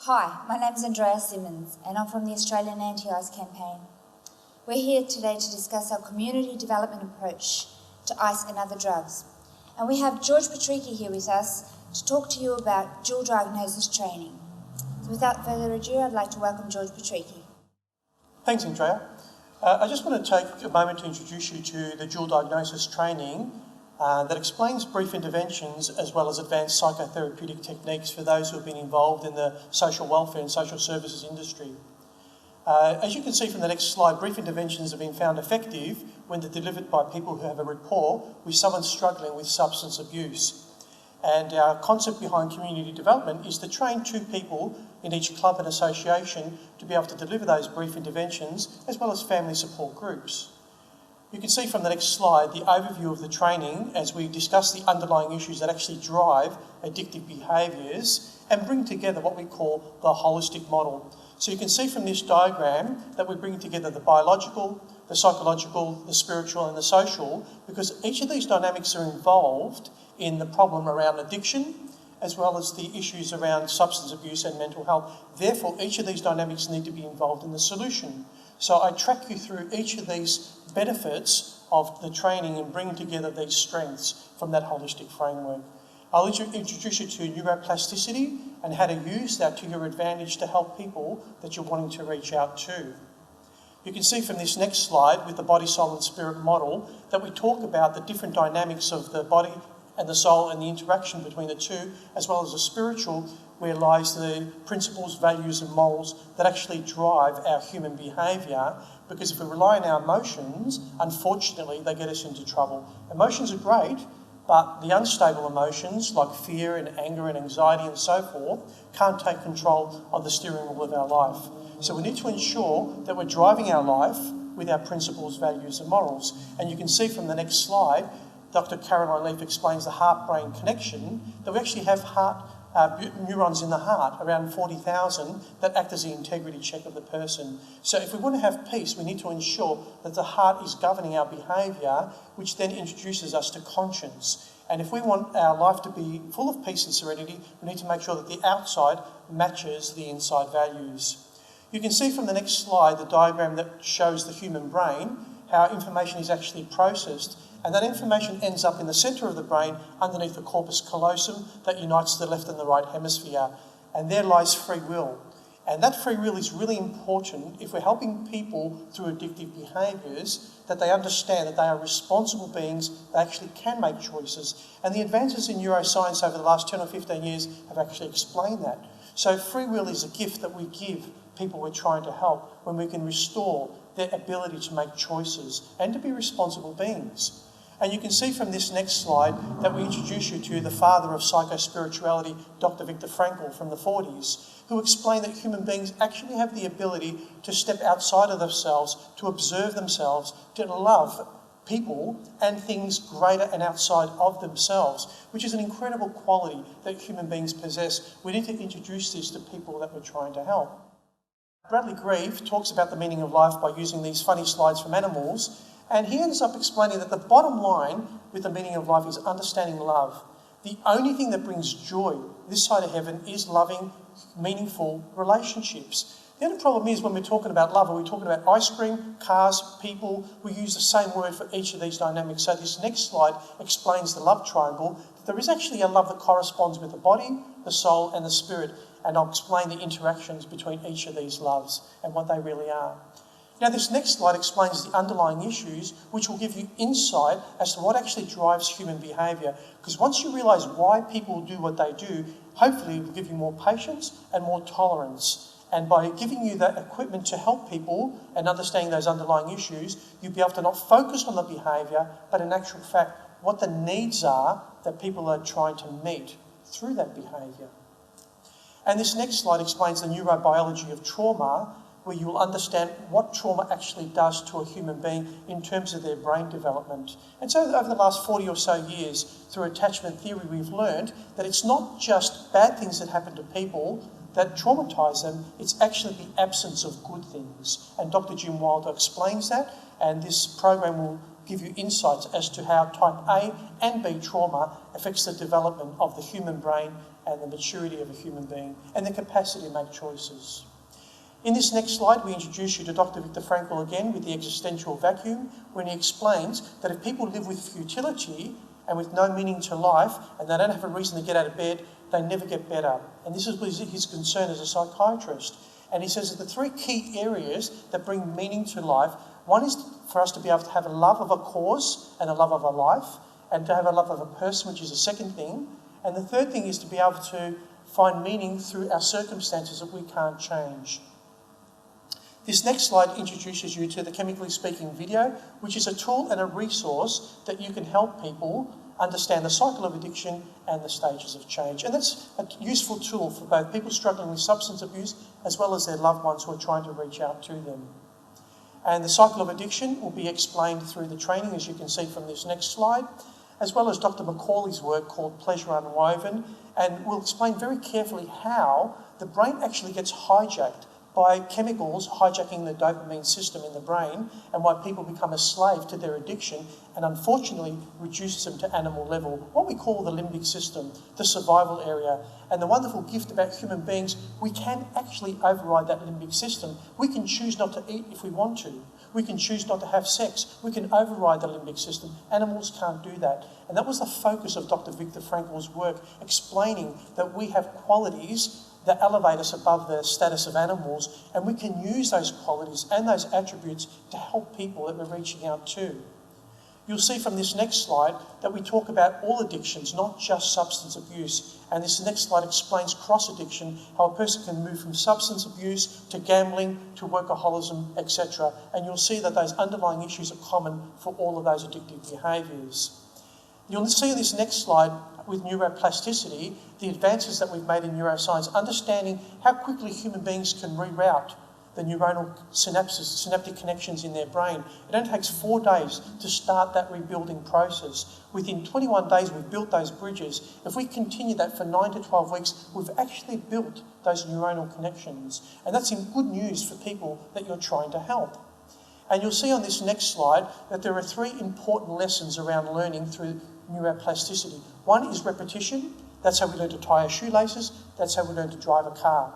Hi, my name is Andrea Simmons and I'm from the Australian Anti-Ice Campaign. We're here today to discuss our community development approach to ice and other drugs. And we have George Patriki here with us to talk to you about dual diagnosis training. So without further ado, I'd like to welcome George Patriki. Thanks, Andrea. I just want to take a moment to introduce you to the dual diagnosis training that explains brief interventions as well as advanced psychotherapeutic techniques for those who have been involved in the social welfare and social services industry. As you can see from the next slide, brief interventions have been found effective when they're delivered by people who have a rapport with someone struggling with substance abuse. And our concept behind community development is to train 2 people in each club and association to be able to deliver those brief interventions as well as family support groups. You can see from the next slide the overview of the training as we discuss the underlying issues that actually drive addictive behaviours and bring together what we call the holistic model. So you can see from this diagram that we bring together the biological, the psychological, the spiritual and the social, because each of these dynamics are involved in the problem around addiction as well as the issues around substance abuse and mental health. Therefore, each of these dynamics need to be involved in the solution. So I track you through each of these benefits of the training and bring together these strengths from that holistic framework. I'll introduce you to neuroplasticity and how to use that to your advantage to help people that you're wanting to reach out to. You can see from this next slide with the body, soul and spirit model that we talk about the different dynamics of the body and the soul and the interaction between the two, as well as the spiritual, where lies the principles, values and morals that actually drive our human behaviour. Because if we rely on our emotions, unfortunately, they get us into trouble. Emotions are great, but the unstable emotions like fear and anger and anxiety and so forth can't take control of the steering wheel of our life. So we need to ensure that we're driving our life with our principles, values and morals. And you can see from the next slide, Dr. Caroline Leaf explains the heart-brain connection, that we actually have neurons in the heart, around 40,000, that act as the integrity check of the person. So if we want to have peace, we need to ensure that the heart is governing our behaviour, which then introduces us to conscience. And if we want our life to be full of peace and serenity, we need to make sure that the outside matches the inside values. You can see from the next slide the diagram that shows the human brain, how information is actually processed, and that information ends up in the centre of the brain underneath the corpus callosum that unites the left and the right hemisphere. And there lies free will. And that free will is really important if we're helping people through addictive behaviours, that they understand that they are responsible beings, they actually can make choices. And the advances in neuroscience over the last 10 or 15 years have actually explained that. So free will is a gift that we give people we're trying to help when we can restore their ability to make choices and to be responsible beings. And you can see from this next slide that we introduce you to the father of psychospirituality, Dr. Viktor Frankl from the 40s, who explained that human beings actually have the ability to step outside of themselves, to observe themselves, to love people and things greater and outside of themselves, which is an incredible quality that human beings possess. We need to introduce this to people that we're trying to help. Bradley Grieve talks about the meaning of life by using these funny slides from animals, and he ends up explaining that the bottom line with the meaning of life is understanding love. The only thing that brings joy this side of heaven is loving, meaningful relationships. The only problem is when we're talking about love, are we talking about ice cream, cars, people? We use the same word for each of these dynamics. So this next slide explains the love triangle. There is actually a love that corresponds with the body, the soul and the spirit. And I'll explain the interactions between each of these loves and what they really are. Now this next slide explains the underlying issues, which will give you insight as to what actually drives human behaviour. Because once you realise why people do what they do, hopefully it will give you more patience and more tolerance. And by giving you that equipment to help people and understanding those underlying issues, you'll be able to not focus on the behaviour, but in actual fact, what the needs are that people are trying to meet through that behaviour. And this next slide explains the neurobiology of trauma, where you will understand what trauma actually does to a human being in terms of their brain development. And so over the last 40 or so years, through attachment theory, we've learned that it's not just bad things that happen to people that traumatise them, it's actually the absence of good things. And Dr. Jim Wilder explains that, and this program will give you insights as to how type A and B trauma affects the development of the human brain and the maturity of a human being and the capacity to make choices. In this next slide, we introduce you to Dr. Viktor Frankl again with the Existential Vacuum, when he explains that if people live with futility and with no meaning to life, and they don't have a reason to get out of bed, they never get better. And this is his concern as a psychiatrist. And he says that the three key areas that bring meaning to life, one is for us to be able to have a love of a cause and a love of a life, and to have a love of a person, which is the second thing. And the third thing is to be able to find meaning through our circumstances that we can't change. This next slide introduces you to the Chemically Speaking video, which is a tool and a resource that you can help people understand the cycle of addiction and the stages of change. And that's a useful tool for both people struggling with substance abuse as well as their loved ones who are trying to reach out to them. And the cycle of addiction will be explained through the training, as you can see from this next slide, as well as Dr. Macaulay's work called Pleasure Unwoven, and we'll explain very carefully how the brain actually gets hijacked by chemicals hijacking the dopamine system in the brain, and why people become a slave to their addiction and unfortunately reduces them to animal level, what we call the limbic system, the survival area. And the wonderful gift about human beings, we can actually override that limbic system. We can choose not to eat if we want to. We can choose not to have sex. We can override the limbic system. Animals can't do that. And that was the focus of Dr. Viktor Frankl's work, explaining that we have qualities that elevate us above the status of animals, and we can use those qualities and those attributes to help people that we're reaching out to. You'll see from this next slide that we talk about all addictions, not just substance abuse. And this next slide explains cross-addiction, how a person can move from substance abuse to gambling to workaholism, etc. And you'll see that those underlying issues are common for all of those addictive behaviours. You'll see on this next slide with neuroplasticity, the advances that we've made in neuroscience, understanding how quickly human beings can reroute the neuronal synapses, synaptic connections in their brain. It only takes 4 days to start that rebuilding process. Within 21 days, we've built those bridges. If we continue that for 9 to 12 weeks, we've actually built those neuronal connections. And that's good news for people that you're trying to help. And you'll see on this next slide that there are 3 important lessons around learning through neuroplasticity. One is repetition. That's how we learn to tie our shoelaces. That's how we learn to drive a car.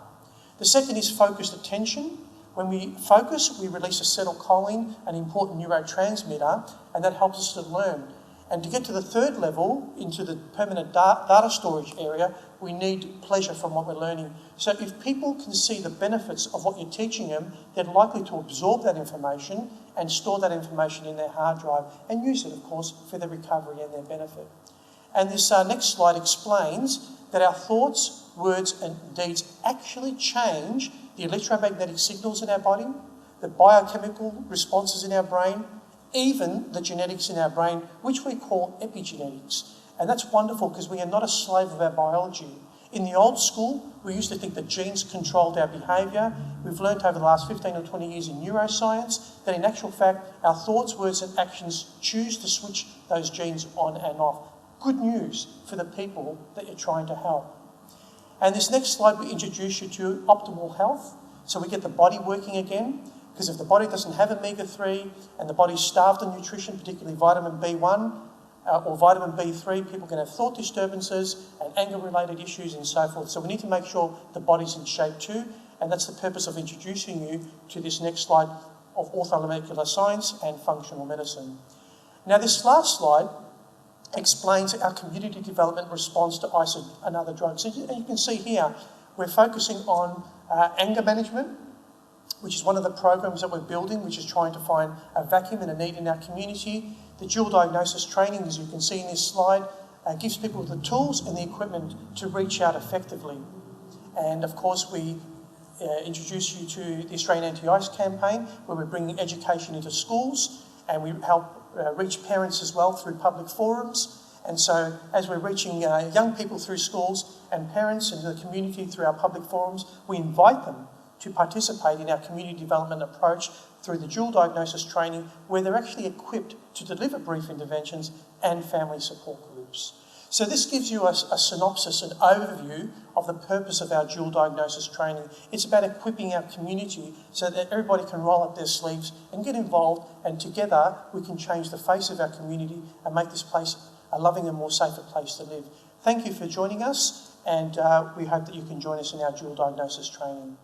The second is focused attention. When we focus, we release acetylcholine, an important neurotransmitter, and that helps us to learn. And to get to the third level, into the permanent data storage area, we need pleasure from what we're learning. So if people can see the benefits of what you're teaching them, they're likely to absorb that information and store that information in their hard drive and use it, of course, for their recovery and their benefit. And this next slide explains that our thoughts, words and deeds actually change the electromagnetic signals in our body, the biochemical responses in our brain, even the genetics in our brain, which we call epigenetics. And that's wonderful because we are not a slave of our biology. In the old school, we used to think that genes controlled our behaviour. We've learned over the last 15 or 20 years in neuroscience that in actual fact, our thoughts, words and actions choose to switch those genes on and off. Good news for the people that you're trying to help. And this next slide, we introduce you to optimal health. So we get the body working again, because if the body doesn't have omega-3 and the body's starved of nutrition, particularly vitamin B1 or vitamin B3, people can have thought disturbances and anger-related issues and so forth. So we need to make sure the body's in shape too, and that's the purpose of introducing you to this next slide of orthomolecular science and functional medicine. Now this last slide explains our community development response to ice and other drugs. And you can see here, we're focusing on anger management, which is one of the programs that we're building, which is trying to find a vacuum and a need in our community. The dual diagnosis training, as you can see in this slide, gives people the tools and the equipment to reach out effectively. And of course, we introduce you to the Australian Anti-Ice campaign, where we're bringing education into schools, and we help reach parents as well through public forums. And so as we're reaching young people through schools and parents and the community through our public forums, we invite them to participate in our community development approach through the dual diagnosis training, where they're actually equipped to deliver brief interventions and family support groups. So this gives you a synopsis, an overview of the purpose of our dual diagnosis training. It's about equipping our community so that everybody can roll up their sleeves and get involved, and together we can change the face of our community and make this place a loving and more safer place to live. Thank you for joining us, and we hope that you can join us in our dual diagnosis training.